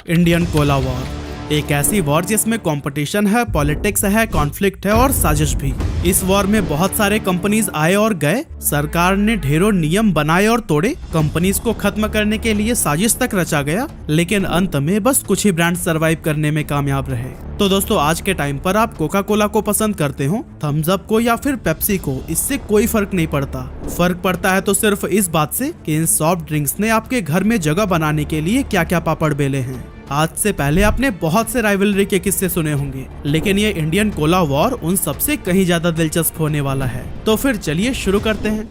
Indian Cola war. एक ऐसी war जिसमें कंपटीशन है, पॉलिटिक्स है, कॉन्फ्लिक्ट है और साजिश भी। इस वॉर में बहुत सारे कंपनीज आए और गए, सरकार ने ढेरों नियम बनाए और तोड़े, कंपनीज को खत्म करने के लिए साजिश तक रचा गया, लेकिन अंत में बस कुछ ही ब्रांड सरवाइव करने में कामयाब रहे। तो दोस्तों, आज के टाइम पर आप कोका कोला को पसंद करते हो, थम्स अप को या फिर पेप्सी को, इससे कोई फर्क नहीं पड़ता। फर्क पड़ता है तो सिर्फ इस बात से कि इन सॉफ्ट ड्रिंक्स ने आपके घर में जगह बनाने के लिए क्या क्या पापड़ बेले हैं। आज से पहले आपने बहुत से राइवलरी के किस्से सुने होंगे, लेकिन ये इंडियन कोला वॉर उन सबसे कहीं ज्यादा दिलचस्प होने वाला है। तो फिर चलिए शुरू करते हैं।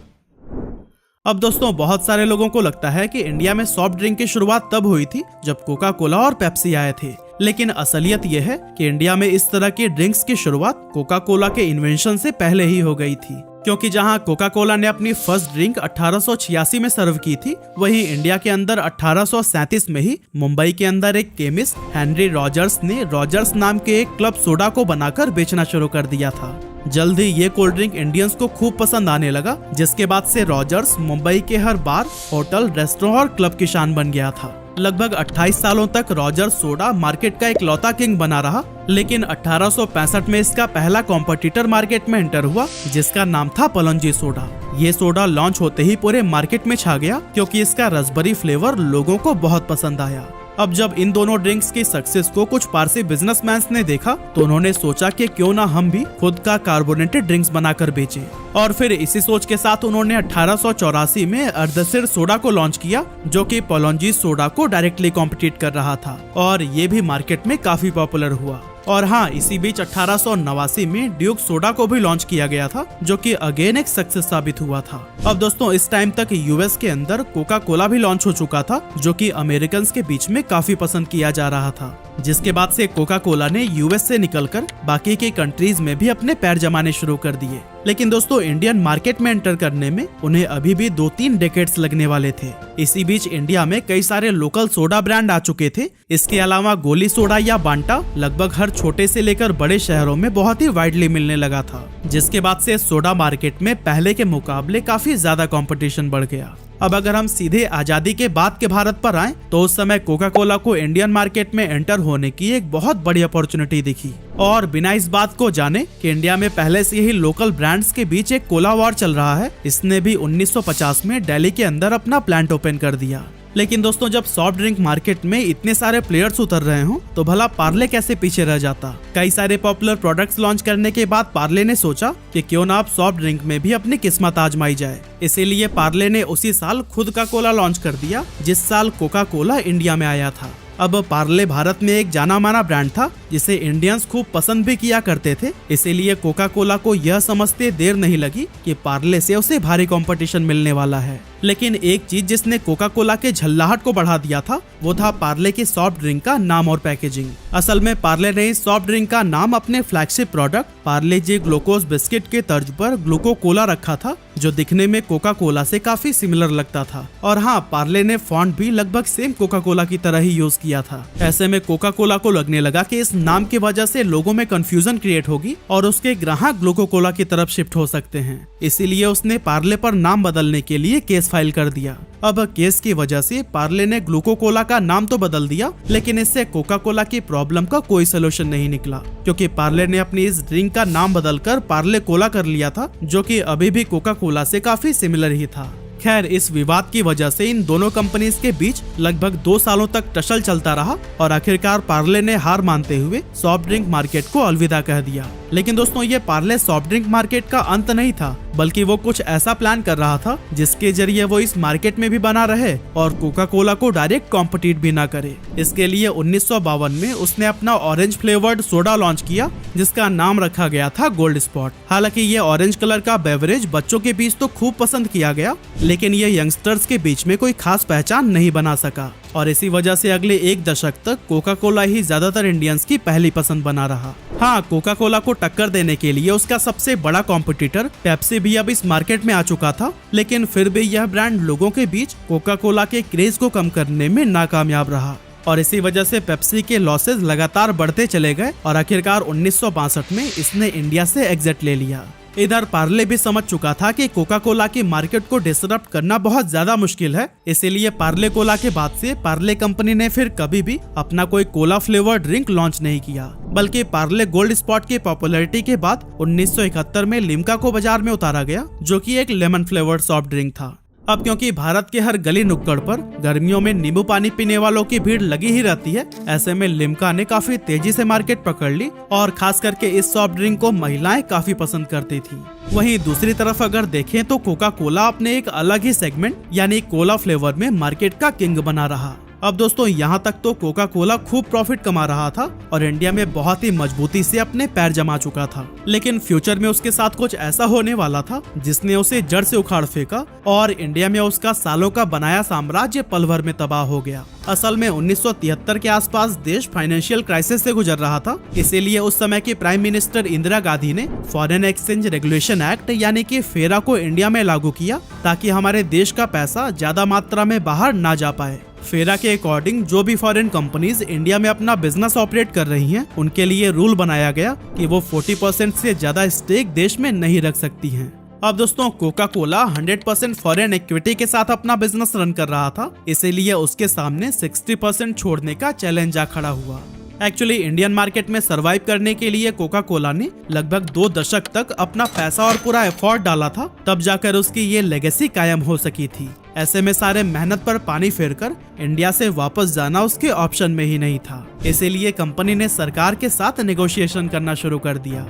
अब दोस्तों, बहुत सारे लोगों को लगता है कि इंडिया में सॉफ्ट ड्रिंक की शुरुआत तब हुई थी जब कोका कोला और पेप्सी आए थे, लेकिन असलियत यह है कि इंडिया में इस तरह के ड्रिंक्स की शुरुआत कोका कोला के इन्वेंशन से पहले ही हो गई थी। क्योंकि जहां कोका कोला ने अपनी फर्स्ट ड्रिंक 1886 में सर्व की थी, वहीं इंडिया के अंदर 1837 में ही मुंबई के अंदर एक केमिस्ट हेनरी रॉजर्स ने रॉजर्स नाम के एक क्लब सोडा को बनाकर बेचना शुरू कर दिया था। जल्द ही ये कोल्ड ड्रिंक इंडियंस को खूब पसंद आने लगा, जिसके बाद से रॉजर्स मुंबई के हर बार, होटल, रेस्टोरेंट और क्लब की शान बन गया था। लगभग 28 सालों तक रॉजर्स सोडा मार्केट का इकलौता किंग बना रहा, लेकिन 1865 में इसका पहला कॉम्पिटिटर मार्केट में एंटर हुआ, जिसका नाम था पलंजी सोडा। ये सोडा लॉन्च होते ही पूरे मार्केट में छा गया, क्योंकि इसका रसबेरी फ्लेवर लोगों को बहुत पसंद आया। अब जब इन दोनों ड्रिंक्स की सक्सेस को कुछ पारसी बिजनेसमैन ने देखा, तो उन्होंने सोचा कि क्यों ना हम भी खुद का कार्बोनेटेड ड्रिंक्स बनाकर बेचें। और फिर इसी सोच के साथ उन्होंने 1884 में अर्धसिर सोडा को लॉन्च किया, जो कि पलंजी सोडा को डायरेक्टली कॉम्पिटिट कर रहा था, और ये भी मार्केट में काफी पॉपुलर हुआ। और हाँ, इसी बीच 1889 में ड्यूक सोडा को भी लॉन्च किया गया था, जो कि अगेन एक सक्सेस साबित हुआ था। अब दोस्तों, इस टाइम तक यूएस के अंदर कोका कोला भी लॉन्च हो चुका था, जो कि अमेरिकन के बीच में काफी पसंद किया जा रहा था, जिसके बाद से कोका कोला ने यूएस से निकलकर बाकी के कंट्रीज में भी अपने पैर जमाने शुरू कर दिए। लेकिन दोस्तों, इंडियन मार्केट में एंटर करने में उन्हें अभी भी 2-3 डेकेड्स लगने वाले थे। इसी बीच इंडिया में कई सारे लोकल सोडा ब्रांड आ चुके थे। इसके अलावा गोली सोडा या बांटा लगभग हर छोटे से लेकर बड़े शहरों में बहुत ही वाइडली मिलने लगा था, जिसके बाद से सोडा मार्केट में पहले के मुकाबले काफी ज्यादा कंपटीशन बढ़ गया। अब अगर हम सीधे आजादी के बाद के भारत पर आएं, तो उस समय कोका कोला को इंडियन मार्केट में एंटर होने की एक बहुत बड़ी अपॉर्चुनिटी दिखी। और बिना इस बात को जाने कि इंडिया में पहले से ही लोकल ब्रांड्स के बीच एक कोला वॉर चल रहा है, इसने भी 1950 में दिल्ली के अंदर अपना प्लांट ओपन कर दिया। लेकिन दोस्तों, जब सॉफ्ट ड्रिंक मार्केट में इतने सारे प्लेयर्स उतर रहे हो, तो भला पार्ले कैसे पीछे रह जाता। कई सारे पॉपुलर प्रोडक्ट्स लॉन्च करने के बाद पार्ले ने सोचा कि क्यों ना आप सॉफ्ट ड्रिंक में भी अपनी किस्मत आजमाई जाए। इसीलिए पार्ले ने उसी साल खुद का कोला लॉन्च कर दिया, जिस साल कोका कोला इंडिया में आया था। अब पार्ले भारत में एक जाना माना ब्रांड था, जिसे इंडियंस खूब पसंद भी किया करते थे। इसीलिए कोका कोला को यह समझते देर नहीं लगी कि पार्ले से उसे भारी कंपटीशन मिलने वाला है। लेकिन एक चीज जिसने कोका कोला के झल्लाहट को बढ़ा दिया था, वो था पार्ले के सॉफ्ट ड्रिंक का नाम और पैकेजिंग। असल में पार्ले ने इस सॉफ्ट ड्रिंक का नाम अपने फ्लैगशिप प्रोडक्ट पार्ले जी ग्लूकोज बिस्किट के तर्ज पर ग्लूको कोला रखा था, जो दिखने में कोका कोला से काफी सिमिलर लगता था। और हाँ, पार्ले ने फॉन्ट भी लगभग सेम कोका कोला की तरह ही यूज किया था। ऐसे में कोका कोला को लगने लगा कि इस नाम की वजह से लोगों में कंफ्यूजन क्रिएट होगी और उसके ग्राहक ग्लूको कोला की तरफ शिफ्ट हो सकते हैं। इसीलिए उसने पार्ले पर नाम बदलने के लिए केस फाइल कर दिया। अब केस की वजह से पार्ले ने ग्लूको कोला का नाम तो बदल दिया, लेकिन इससे कोका कोला की प्रॉब्लम का कोई सोल्यूशन नहीं निकला, क्योंकि पार्ले ने अपनी इस ड्रिंक का नाम बदलकर पार्ले कोला कर लिया था, जो कि अभी भी कोका कोला से काफी सिमिलर ही था। खैर, इस विवाद की वजह से इन दोनों कंपनीज के बीच लगभग 2 सालों तक टसल चलता रहा, और आखिरकार पार्ले ने हार मानते हुए सॉफ्ट ड्रिंक मार्केट को अलविदा कह दिया। लेकिन दोस्तों, ये पार्ले सॉफ्ट ड्रिंक मार्केट का अंत नहीं था, बल्कि वो कुछ ऐसा प्लान कर रहा था जिसके जरिए वो इस मार्केट में भी बना रहे और कोका कोला को डायरेक्ट कॉम्पिटिट भी ना करे। इसके लिए 1952 में उसने अपना ऑरेंज फ्लेवर्ड सोडा लॉन्च किया, जिसका नाम रखा गया था गोल्ड स्पॉट। हालांकि ये ऑरेंज कलर का बेवरेज बच्चों के बीच तो खूब पसंद किया गया, लेकिन ये यंगस्टर्स के बीच में कोई खास पहचान नहीं बना सका, और इसी वजह से अगले एक दशक तक कोका कोला ही ज्यादातर इंडियंस की पहली पसंद बना रहा। हाँ, कोका कोला को टक्कर देने के लिए उसका सबसे बड़ा कॉम्पिटिटर पेप्सी भी अब इस मार्केट में आ चुका था, लेकिन फिर भी यह ब्रांड लोगों के बीच कोका कोला के क्रेज को कम करने में नाकामयाब रहा, और इसी वजह से पेप्सी के लॉसेस लगातार बढ़ते चले गए, और आखिरकार 1962 में इसने इंडिया से एग्जिट ले लिया। इधर पार्ले भी समझ चुका था कि कोका कोला की मार्केट को डिसरप्ट करना बहुत ज्यादा मुश्किल है, इसीलिए पार्ले कोला के बाद से पार्ले कंपनी ने फिर कभी भी अपना कोई कोला फ्लेवर ड्रिंक लॉन्च नहीं किया, बल्कि पार्ले गोल्ड स्पॉट की पॉपुलैरिटी के बाद 1971 में लिम्का को बाजार में उतारा गया, जो कि एक लेमन फ्लेवर्ड सॉफ्ट ड्रिंक था। अब क्योंकि भारत के हर गली नुक्कड़ पर गर्मियों में नींबू पानी पीने वालों की भीड़ लगी ही रहती है, ऐसे में लिम्का ने काफी तेजी से मार्केट पकड़ ली और खास करके इस सॉफ्ट ड्रिंक को महिलाएं काफी पसंद करती थी। वहीं दूसरी तरफ अगर देखें तो कोका कोला अपने एक अलग ही सेगमेंट यानी कोला फ्लेवर में मार्केट का किंग बना रहा। अब दोस्तों यहाँ तक तो कोका कोला खूब प्रॉफिट कमा रहा था और इंडिया में बहुत ही मजबूती से अपने पैर जमा चुका था, लेकिन फ्यूचर में उसके साथ कुछ ऐसा होने वाला था जिसने उसे जड़ से उखाड़ फेंका और इंडिया में उसका सालों का बनाया साम्राज्य पल भर में तबाह हो गया। असल में 1973 के आसपास देश फाइनेंशियल क्राइसिस से गुजर रहा था, इसीलिए उस समय की प्राइम मिनिस्टर इंदिरा गांधी ने फॉरेन एक्सचेंज रेगुलेशन एक्ट यानी कि फेरा को इंडिया में लागू किया ताकि हमारे देश का पैसा ज्यादा मात्रा में बाहर ना जा पाए। फेरा के अकॉर्डिंग जो भी फॉरेन कंपनीज इंडिया में अपना बिजनेस ऑपरेट कर रही हैं, उनके लिए रूल बनाया गया कि वो 40% से ज्यादा स्टेक देश में नहीं रख सकती हैं। अब दोस्तों कोका कोला 100% फॉरेन इक्विटी के साथ अपना बिजनेस रन कर रहा था, इसीलिए उसके सामने 60% छोड़ने का चैलेंज आ खड़ा हुआ। एक्चुअली इंडियन मार्केट में सरवाइव करने के लिए कोका कोला ने लगभग 2 दशक तक अपना पैसा और पूरा एफर्ट डाला था, तब जाकर उसकी ये लेगेसी कायम हो सकी थी। ऐसे में सारे मेहनत पर पानी फेरकर इंडिया से वापस जाना उसके ऑप्शन में ही नहीं था, इसीलिए कंपनी ने सरकार के साथ नेगोशिएशन करना शुरू कर दिया।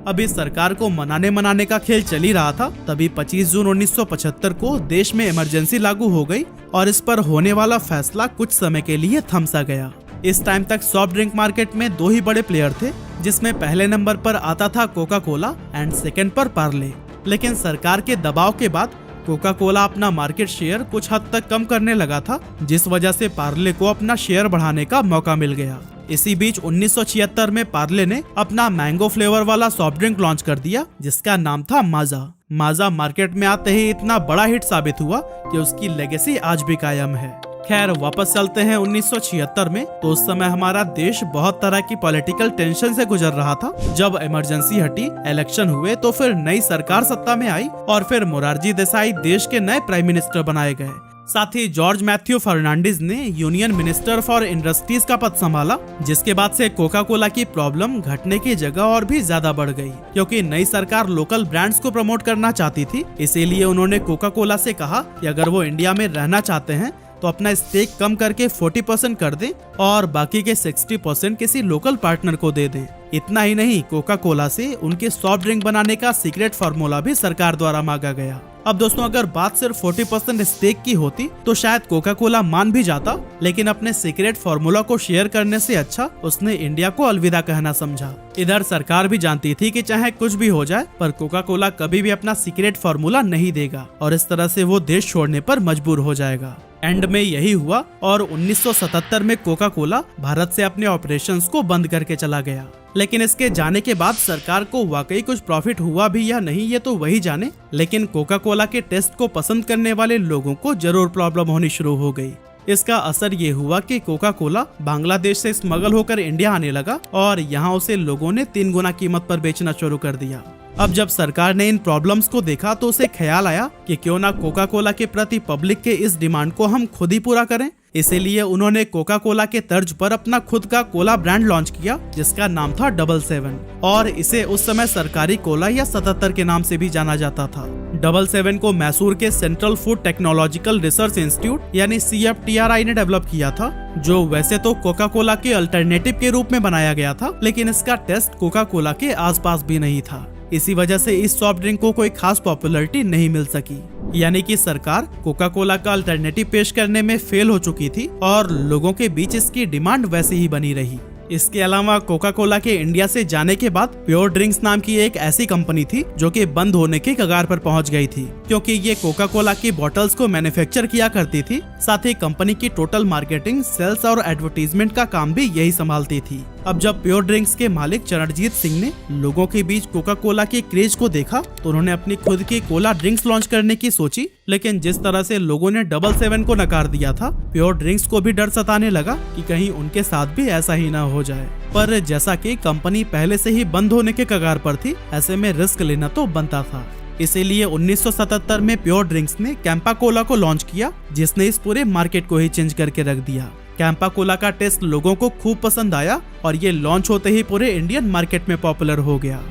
अभी सरकार को मनाने का खेल चल ही रहा था, तभी 25 जून 1975 को देश में इमरजेंसी लागू हो गई और इस पर होने वाला फैसला कुछ समय के लिए थम सा गया। इस टाइम तक सॉफ्ट ड्रिंक मार्केट में 2 ही बड़े प्लेयर थे, जिसमें पहले नंबर पर आता था कोका कोला एंड सेकंड पर पार्ले। लेकिन सरकार के दबाव के बाद कोका कोला अपना मार्केट शेयर कुछ हद तक कम करने लगा था, जिस वजह से पार्ले को अपना शेयर बढ़ाने का मौका मिल गया। इसी बीच 1976 में पार्ले ने अपना मैंगो फ्लेवर वाला सॉफ्ट ड्रिंक लॉन्च कर दिया, जिसका नाम था माजा। माजा मार्केट में आते ही इतना बड़ा हिट साबित हुआ कि उसकी लेगेसी आज भी कायम है। खैर वापस चलते हैं 1976 में, तो उस समय हमारा देश बहुत तरह की पॉलिटिकल टेंशन से गुजर रहा था। जब इमरजेंसी हटी, इलेक्शन हुए, तो फिर नई सरकार सत्ता में आई और फिर मोरारजी देसाई देश के नए प्राइम मिनिस्टर बनाए गए। साथ ही जॉर्ज मैथ्यू फर्नांडिस ने यूनियन मिनिस्टर फॉर इंडस्ट्रीज का पद संभाला, जिसके बाद से कोका कोला की प्रॉब्लम घटने की जगह और भी ज्यादा बढ़ गई, क्योंकि नई सरकार लोकल ब्रांड्स को प्रमोट करना चाहती थी। इसीलिए उन्होंने कोका कोला से कहा कि अगर वो इंडिया में रहना चाहते हैं तो अपना स्टेक कम करके 40% कर दें और बाकी के 60% किसी लोकल पार्टनर को दे दें। इतना ही नहीं, कोका कोला से उनके सॉफ्ट ड्रिंक बनाने का सीक्रेट फार्मूला भी सरकार द्वारा मांगा गया। अब दोस्तों अगर बात सिर्फ 40% स्टेक की होती तो शायद कोका कोला मान भी जाता, लेकिन अपने सीक्रेट फार्मूला को शेयर करने से अच्छा उसने इंडिया को अलविदा कहना समझा। इधर सरकार भी जानती थी कि चाहे कुछ भी हो जाए, पर कोका कोला कभी भी अपना सीक्रेट फार्मूला नहीं देगा और इस तरह से वो देश छोड़ने पर मजबूर हो जाएगा। एंड में यही हुआ और 1977 में कोका कोला भारत से अपने ऑपरेशंस को बंद करके चला गया। लेकिन इसके जाने के बाद सरकार को वाकई कुछ प्रॉफिट हुआ भी या नहीं, ये तो वही जाने, लेकिन कोका कोला के टेस्ट को पसंद करने वाले लोगों को जरूर प्रॉब्लम होनी शुरू हो गई। इसका असर ये हुआ कि कोका कोला बांग्लादेश से स्मगल होकर इंडिया आने लगा और यहाँ उसे लोगों ने 3 गुना कीमत पर बेचना शुरू कर दिया। अब जब सरकार ने इन प्रॉब्लम्स को देखा तो उसे ख्याल आया कि क्यों ना कोका कोला के प्रति पब्लिक के इस डिमांड को हम खुद ही पूरा करें। इसीलिए उन्होंने कोका कोला के तर्ज पर अपना खुद का कोला ब्रांड लॉन्च किया, जिसका नाम था 77 और इसे उस समय सरकारी कोला या 77 के नाम से भी जाना जाता था। 77 को मैसूर के central food technological research institute यानी CFTRI ने डेवलप किया था, जो वैसे तो कोका कोला के अल्टरनेटिव के रूप में बनाया गया था, लेकिन इसका टेस्ट कोका कोला के आसपास भी नहीं था। इसी वजह से इस सॉफ्ट ड्रिंक को कोई खास पॉपुलैरिटी नहीं मिल सकी, यानी कि सरकार कोका कोला का अल्टरनेटिव पेश करने में फेल हो चुकी थी और लोगों के बीच इसकी डिमांड वैसे ही बनी रही। इसके अलावा कोका कोला के इंडिया से जाने के बाद प्योर ड्रिंक्स नाम की एक ऐसी कंपनी थी जो कि बंद होने के कगार पर पहुंच गई थी, क्योंकि ये कोका कोला की बॉटल्स को मैन्युफैक्चर किया करती थी साथ ही कंपनी की टोटल मार्केटिंग, सेल्स और एडवर्टीजमेंट का काम भी यही संभालती थी। अब जब प्योर ड्रिंक्स के मालिक चरणजीत सिंह ने लोगों के बीच कोका कोला के क्रेज को देखा तो उन्होंने अपनी खुद की कोला ड्रिंक्स लॉन्च करने की सोची, लेकिन जिस तरह से लोगों ने 777 को नकार दिया था, प्योर ड्रिंक्स को भी डर सताने लगा कि कहीं उनके साथ भी ऐसा ही ना हो जाए। पर जैसा कि कंपनी पहले से ही बंद होने के कगार पर थी, ऐसे में रिस्क लेना तो बनता था। इसीलिए 1977 में प्योर ड्रिंक्स ने कैंपा कोला को लॉन्च किया, जिसने इस पूरे मार्केट को ही चेंज करके रख दिया। कैंपा कोला का टेस्ट लोगों को खूब पसंद आया और ये लॉन्च होते ही पूरे इंडियन मार्केट में पॉपुलर हो गया।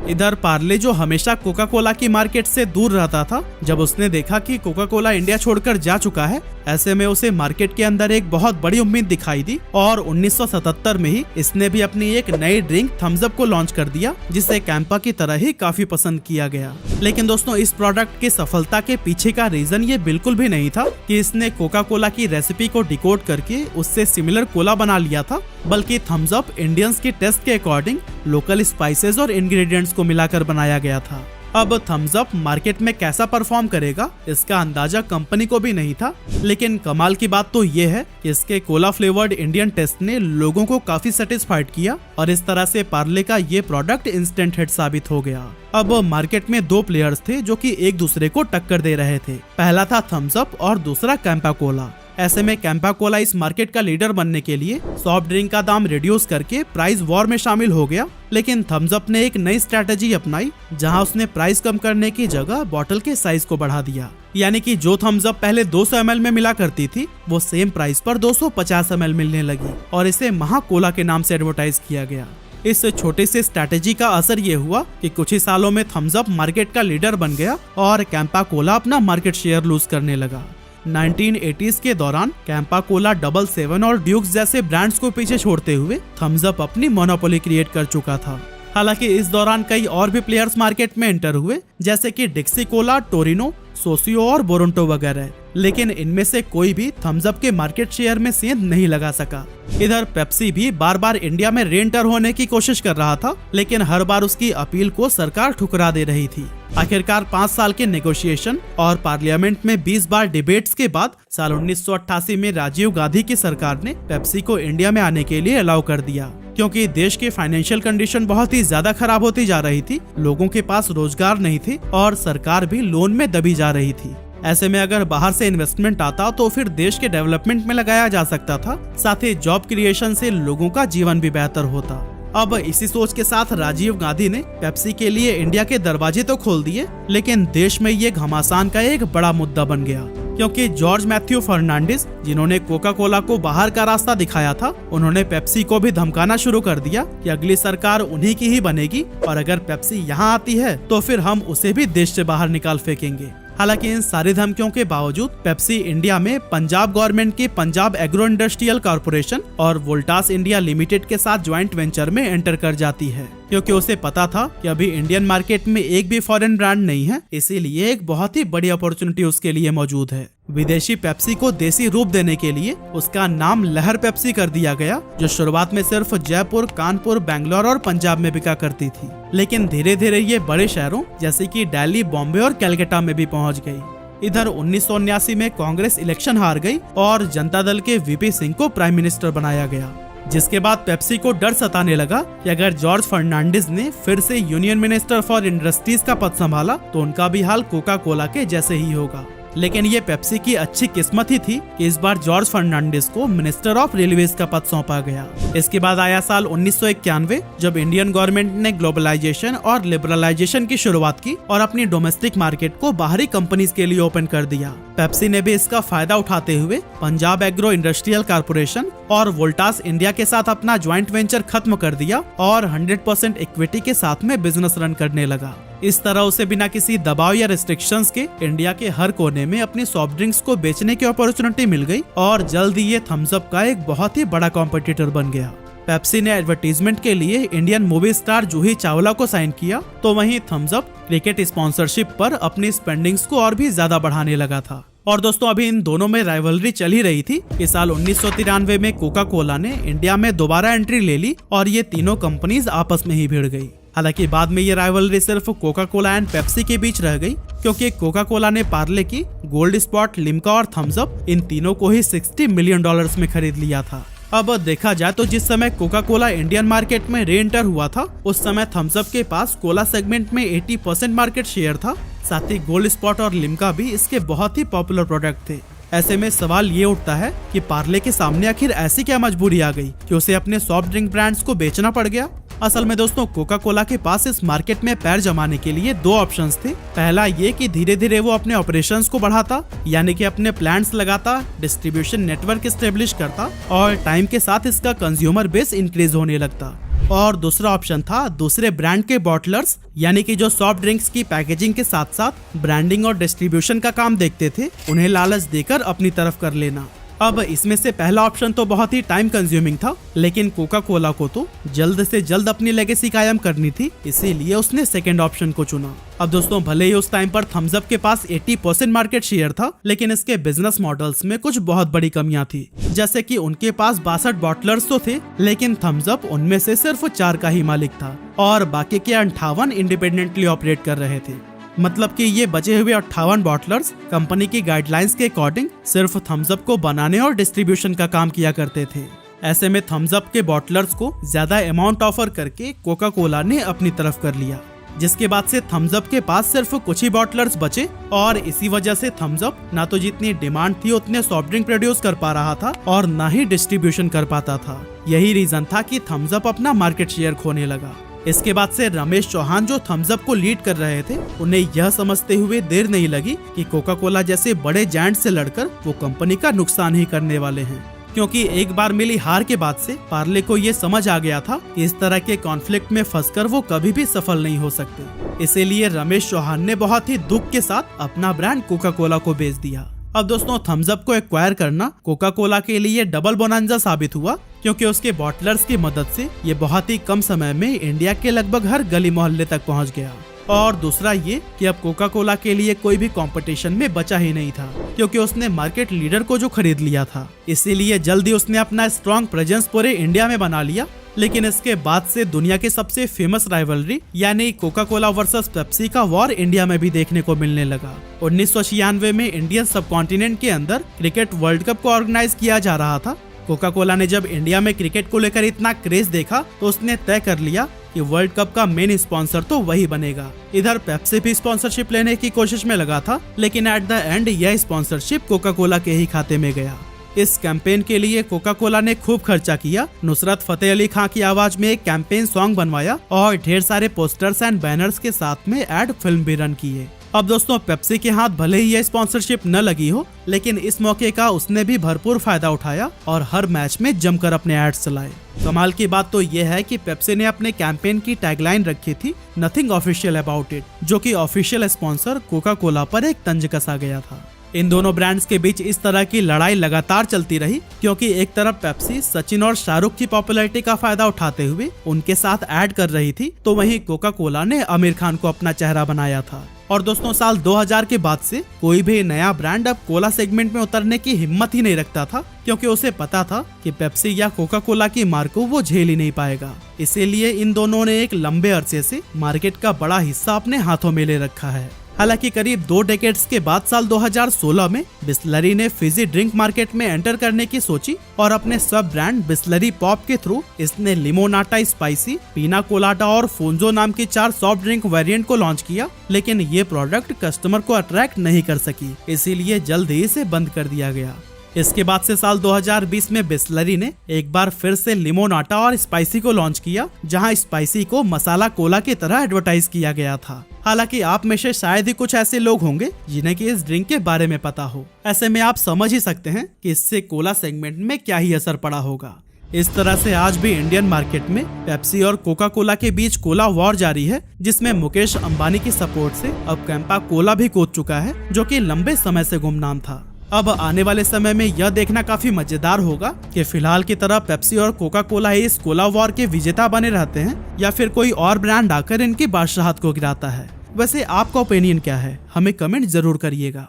इधर पार्ले, जो हमेशा कोका कोला की मार्केट से दूर रहता था, जब उसने देखा कि कोका कोला इंडिया छोड़कर जा चुका है, ऐसे में उसे मार्केट के अंदर एक बहुत बड़ी उम्मीद दिखाई दी और 1977 में ही इसने भी अपनी एक नई ड्रिंक थम्स अप को लॉन्च कर दिया, जिसे कैंपा की तरह ही काफी पसंद किया गया। लेकिन दोस्तों, इस प्रोडक्ट की सफलता के पीछे का रीजन ये बिल्कुल भी नहीं था कि इसने कोका कोला की रेसिपी को डिकोड करके उससे सिमिलर कोला बना लिया था, बल्कि थम्स अप इंडियंस की टेस्ट के अकॉर्डिंग लोकल स्पाइसेस और इंग्रेडिएंट्स को मिलाकर बनाया गया था। अब थम्स अप मार्केट में कैसा परफॉर्म करेगा, इसका अंदाजा कंपनी को भी नहीं था। लेकिन कमाल की बात तो ये है कि इसके कोला फ्लेवर्ड इंडियन टेस्ट ने लोगों को काफी सेटिस्फाइड किया और इस तरह से पार्ले का ये प्रोडक्ट इंस्टेंट हिट साबित हो गया। अब मार्केट में दो प्लेयर्स थे जो कि एक दूसरे को टक्कर दे रहे थे। पहला था थम्स अप और दूसरा कैंपा कोला। ऐसे में कैंपा कोला इस मार्केट का लीडर बनने के लिए सॉफ्ट ड्रिंक का दाम रिड्यूस करके प्राइस वॉर में शामिल हो गया। लेकिन थम्स अप ने एक नई स्ट्रेटेजी अपनाई, जहां उसने प्राइस कम करने की जगह बॉटल के साइज को बढ़ा दिया। यानी कि जो थम्स अप पहले 200 ml में मिला करती थी, वो सेम प्राइस पर 250 ml मिलने लगी और इसे महा कोला के नाम से एडवर्टाइज किया गया। इस छोटे से स्ट्रैटेजी का असर ये हुआ कि कुछ ही सालों में थम्स अप मार्केट का लीडर बन गया और कैंपा कोला अपना मार्केट शेयर लूज करने लगा। 1980s के दौरान कैंपा कोला 777 और ड्यूक्स जैसे ब्रांड्स को पीछे छोड़ते हुए थम्स अप अपनी मोनोपोली क्रिएट कर चुका था। हालांकि इस दौरान कई और भी प्लेयर्स मार्केट में एंटर हुए, जैसे कि डिक्सी कोला, टोरिनो, सोसियो और बोरोंटो वगैरह, लेकिन इनमें से कोई भी थम्स अप के मार्केट शेयर में सेंध नहीं लगा सका। इधर पेप्सी भी बार बार इंडिया में रीएंटर होने की कोशिश कर रहा था, लेकिन हर बार उसकी अपील को सरकार ठुकरा दे रही थी। आखिरकार 5 साल के नेगोशिएशन और पार्लियामेंट में 20 बार डिबेट्स के बाद साल 1988 में राजीव गांधी की सरकार ने पेप्सी को इंडिया में आने के लिए अलाउ कर दिया, क्योंकि देश की फाइनेंशियल कंडीशन बहुत ही ज्यादा खराब होती जा रही थी, लोगों के पास रोजगार नहीं थे और सरकार भी लोन में दबी जा रही थी। ऐसे में अगर बाहर से इन्वेस्टमेंट आता तो फिर देश के डेवलपमेंट में लगाया जा सकता था, साथ ही जॉब क्रिएशन से लोगों का जीवन भी बेहतर होता। अब इसी सोच के साथ राजीव गांधी ने पेप्सी के लिए इंडिया के दरवाजे तो खोल दिए, लेकिन देश में ये घमासान का एक बड़ा मुद्दा बन गया, क्योंकि जॉर्ज मैथ्यू फर्नांडिस, जिन्होंने कोका कोला को बाहर का रास्ता दिखाया था, उन्होंने पेप्सी को भी धमकाना शुरू कर दिया कि अगली सरकार उन्हीं की ही बनेगी और अगर पेप्सी यहाँ आती है तो फिर हम उसे भी देश से बाहर निकाल फेंकेंगे। हालांकि इन सारी धमकियों के बावजूद पेप्सी इंडिया में पंजाब गवर्नमेंट की पंजाब एग्रो इंडस्ट्रियल कॉर्पोरेशन और वोल्टास इंडिया लिमिटेड के साथ ज्वाइंट वेंचर में एंटर कर जाती है, क्योंकि उसे पता था कि अभी इंडियन मार्केट में एक भी फॉरेन ब्रांड नहीं है, इसीलिए एक बहुत ही बड़ी अपॉर्चुनिटी उसके लिए मौजूद है। विदेशी पेप्सी को देसी रूप देने के लिए उसका नाम लहर पेप्सी कर दिया गया, जो शुरुआत में सिर्फ जयपुर, कानपुर, बेंगलोर और पंजाब में बिका करती थी, लेकिन धीरे धीरे ये बड़े शहरों जैसे कि दिल्ली, बॉम्बे और कलकत्ता में भी पहुंच गई। इधर 1979 में कांग्रेस इलेक्शन हार गई और जनता दल के वीपी सिंह को प्राइम मिनिस्टर बनाया गया, जिसके बाद पेप्सी को डर सताने लगा कि अगर जॉर्ज फर्नांडिस ने फिर से यूनियन मिनिस्टर फॉर इंडस्ट्रीज का पद संभाला तो उनका भी हाल कोका कोला के जैसे ही होगा। लेकिन ये पेप्सी की अच्छी किस्मत ही थी कि इस बार जॉर्ज फर्नांडिस को मिनिस्टर ऑफ रेलवेज का पद सौंपा गया। इसके बाद आया साल 1991, जब इंडियन गवर्नमेंट ने ग्लोबलाइजेशन और लिबरलाइजेशन की शुरुआत की और अपनी डोमेस्टिक मार्केट को बाहरी कंपनीज के लिए ओपन कर दिया। पेप्सी ने भी इसका फायदा उठाते हुए पंजाब एग्रो इंडस्ट्रियल कॉर्पोरेशन और वोल्टास इंडिया के साथ अपना ज्वाइंट वेंचर खत्म कर दिया और 100% इक्विटी के साथ में बिजनेस रन करने लगा। इस तरह उसे बिना किसी दबाव या रिस्ट्रिक्शंस के इंडिया के हर कोने में अपनी सॉफ्ट ड्रिंक्स को बेचने की अपॉर्चुनिटी मिल गई और जल्द ही ये थम्स अप का एक बहुत ही बड़ा कॉम्पिटिटर बन गया। पेप्सी ने एडवर्टीजमेंट के लिए Indian movie star Juhi Chawla को साइन किया, तो वहीं थम्स अप क्रिकेट स्पॉन्सरशिप पर अपनी स्पेंडिंग्स को और भी ज्यादा बढ़ाने लगा था। और दोस्तों, अभी इन दोनों में राइवलरी चल ही रही थी कि साल 1993 में कोका कोला ने इंडिया में दोबारा एंट्री ले ली और ये तीनों कंपनीज आपस में ही भिड़ गई। हालांकि बाद में ये राइवलरी सिर्फ कोका कोला एंड पेप्सी के बीच रह गई, क्योंकि कोका कोला ने पार्ले की, गोल्ड स्पॉट, लिम्का और थम्स अप इन तीनों को ही $60 मिलियन में खरीद लिया था। अब देखा जाए तो जिस समय कोका कोला इंडियन मार्केट में री एंटर हुआ था, उस समय थम्स अप के पास कोला सेगमेंट में 80% मार्केट शेयर था। साथ ही गोल्ड स्पॉट और लिम्का भी इसके बहुत ही पॉपुलर प्रोडक्ट थे। ऐसे में सवाल ये उठता है कि पार्ले के सामने आखिर ऐसी क्या मजबूरी आ गई कि उसे अपने सॉफ्ट ड्रिंक ब्रांड्स को बेचना पड़ गया। असल में दोस्तों, कोका कोला के पास इस मार्केट में पैर जमाने के लिए दो ऑप्शंस थे। पहला ये कि धीरे धीरे वो अपने ऑपरेशंस को बढ़ाता, यानी कि अपने प्लांट्स लगाता, डिस्ट्रीब्यूशन नेटवर्क एस्टेब्लिश करता और टाइम के साथ इसका कंज्यूमर बेस इंक्रीज होने लगता। और दूसरा ऑप्शन था दूसरे ब्रांड के बॉटलर्स, यानी कि जो सॉफ्ट ड्रिंक्स की पैकेजिंग के साथ साथ ब्रांडिंग और डिस्ट्रीब्यूशन का काम देखते थे, उन्हें लालच देकर अपनी तरफ कर लेना। अब इसमें से पहला ऑप्शन तो बहुत ही टाइम कंज्यूमिंग था, लेकिन कोका कोला को तो जल्द से जल्द अपनी लेगेसी कायम करनी थी, इसीलिए उसने सेकंड ऑप्शन को चुना। अब दोस्तों, भले ही उस टाइम पर थम्स अप के पास 80% मार्केट शेयर था, लेकिन इसके बिजनेस मॉडल्स में कुछ बहुत बड़ी कमियां थी। जैसे कि उनके पास 62 बॉटलर्स तो थे, लेकिन थम्स अप उनमें से सिर्फ 4 का ही मालिक था और बाकी के 58 इंडिपेंडेंटली ऑपरेट कर रहे थे। मतलब कि ये बचे हुए 58 बॉटलर्स कंपनी की गाइडलाइंस के अकॉर्डिंग सिर्फ थम्स अप को बनाने और डिस्ट्रीब्यूशन का काम किया करते थे। ऐसे में थम्स अप के बॉटलर्स को ज्यादा अमाउंट ऑफर करके कोका कोला ने अपनी तरफ कर लिया, जिसके बाद से थम्स अप के पास सिर्फ कुछ ही बॉटलर्स बचे और इसी वजह से थम्स अप ना तो जितनी डिमांड थी उतने सॉफ्ट ड्रिंक प्रोड्यूस कर पा रहा था और ना ही डिस्ट्रीब्यूशन कर पाता था। यही रीजन था कि थम्स अप अपना मार्केट शेयर खोने लगा। इसके बाद से रमेश चौहान, जो थम्स अप को लीड कर रहे थे, उन्हें यह समझते हुए देर नहीं लगी कि कोका कोला जैसे बड़े जायंट से लड़कर वो कंपनी का नुकसान ही करने वाले हैं। क्योंकि एक बार मिली हार के बाद से पार्ले को ये समझ आ गया था कि इस तरह के कॉन्फ्लिक्ट में फंसकर वो कभी भी सफल नहीं हो सकते। इसीलिए रमेश चौहान ने बहुत ही दुख के साथ अपना ब्रांड कोका कोला को बेच दिया। अब दोस्तों, थम्स अप को एक्वायर करना कोका कोला के लिए डबल बोनांजा साबित हुआ, क्योंकि उसके बॉटलर्स की मदद से ये बहुत ही कम समय में इंडिया के लगभग हर गली मोहल्ले तक पहुंच गया। और दूसरा ये कि अब कोका कोला के लिए कोई भी कंपटीशन में बचा ही नहीं था, क्योंकि उसने मार्केट लीडर को जो खरीद लिया था। इसीलिए जल्दी उसने अपना स्ट्रॉन्ग प्रेजेंस पूरे इंडिया में बना लिया। लेकिन इसके बाद से दुनिया के सबसे फेमस राइवलरी यानी कोका कोला वर्सेस पेप्सी का वॉर इंडिया में भी देखने को मिलने लगा। 1996 में इंडियन सब कॉन्टिनेंट के अंदर क्रिकेट वर्ल्ड कप को ऑर्गेनाइज किया जा रहा था। कोका कोला ने जब इंडिया में क्रिकेट को लेकर इतना क्रेज देखा तो उसने तय कर लिया कि वर्ल्ड कप का मेन स्पॉन्सर तो वही बनेगा। इधर पेप्सी भी स्पॉन्सरशिप लेने की कोशिश में लगा था, लेकिन एट द एंड यह स्पॉन्सरशिप कोका कोला के ही खाते में गया। इस कैंपेन के लिए कोका कोला ने खूब खर्चा किया, नुसरत फतेह अली खान की आवाज में एक कैंपेन सॉन्ग बनवाया और ढेर सारे पोस्टर्स एंड बैनर्स के साथ में एड फिल्म भी रन किए। अब दोस्तों, पेप्सी के हाथ भले ही यह स्पॉन्सरशिप न लगी हो, लेकिन इस मौके का उसने भी भरपूर फायदा उठाया और हर मैच में जमकर अपने एड्स चलाए। कमाल की बात तो यह है कि पेप्सी ने अपने कैंपेन की टैगलाइन रखी थी, नथिंग ऑफिशियल अबाउट इट, जो कि ऑफिशियल स्पॉन्सर कोका कोला पर एक तंज कसा गया था। इन दोनों ब्रांड्स के बीच इस तरह की लड़ाई लगातार चलती रही, क्योंकि एक तरफ पेप्सी सचिन और शाहरुख की पॉपुलैरिटी का फायदा उठाते हुए उनके साथ ऐड कर रही थी, तो वहीं कोका कोला ने आमिर खान को अपना चेहरा बनाया था। और दोस्तों, साल 2000 के बाद से कोई भी नया ब्रांड अब कोला सेगमेंट में उतरने की हिम्मत ही नहीं रखता था, क्योंकि उसे पता था कि पेप्सी या कोका कोला की मार को वो झेल ही नहीं पाएगा। इसीलिए इन दोनों ने एक लंबे अरसे से मार्केट का बड़ा हिस्सा अपने हाथों में ले रखा है। हालांकि करीब 2 डेकेड्स के बाद साल 2016 में बिस्लरी ने फिजी ड्रिंक मार्केट में एंटर करने की सोची और अपने सब ब्रांड बिस्लरी पॉप के थ्रू इसने लिमोनाटा स्पाइसी, पीना कोलाटा और फोंजो नाम की 4 सॉफ्ट ड्रिंक वेरिएंट को लॉन्च किया, लेकिन ये प्रोडक्ट कस्टमर को अट्रैक्ट नहीं कर सकी, इसीलिए जल्द ही इसे बंद कर दिया गया। इसके बाद से साल 2020 में बिस्लरी ने एक बार फिर से लिमोनाटा और स्पाइसी को लॉन्च किया, जहां स्पाइसी को मसाला कोला की तरह एडवर्टाइज किया गया था। हालांकि आप में से शायद ही कुछ ऐसे लोग होंगे जिन्हें कि इस ड्रिंक के बारे में पता हो। ऐसे में आप समझ ही सकते हैं कि इससे कोला सेगमेंट में क्या ही असर पड़ा होगा। इस तरह से आज भी इंडियन मार्केट में पेप्सी और कोका कोला के बीच कोला वॉर जारी है, जिसमें मुकेश अंबानी की सपोर्ट से अब कैंपा कोला भी कूद चुका है, जो कि लंबे समय से गुमनाम था। अब आने वाले समय में यह देखना काफी मजेदार होगा कि फिलहाल की तरह पेप्सी और कोका कोला इस कोला वॉर के विजेता बने रहते हैं या फिर कोई और ब्रांड आकर इनकी बादशाहत को गिराता है। वैसे आपका ओपिनियन क्या है, हमें कमेंट जरूर करिएगा।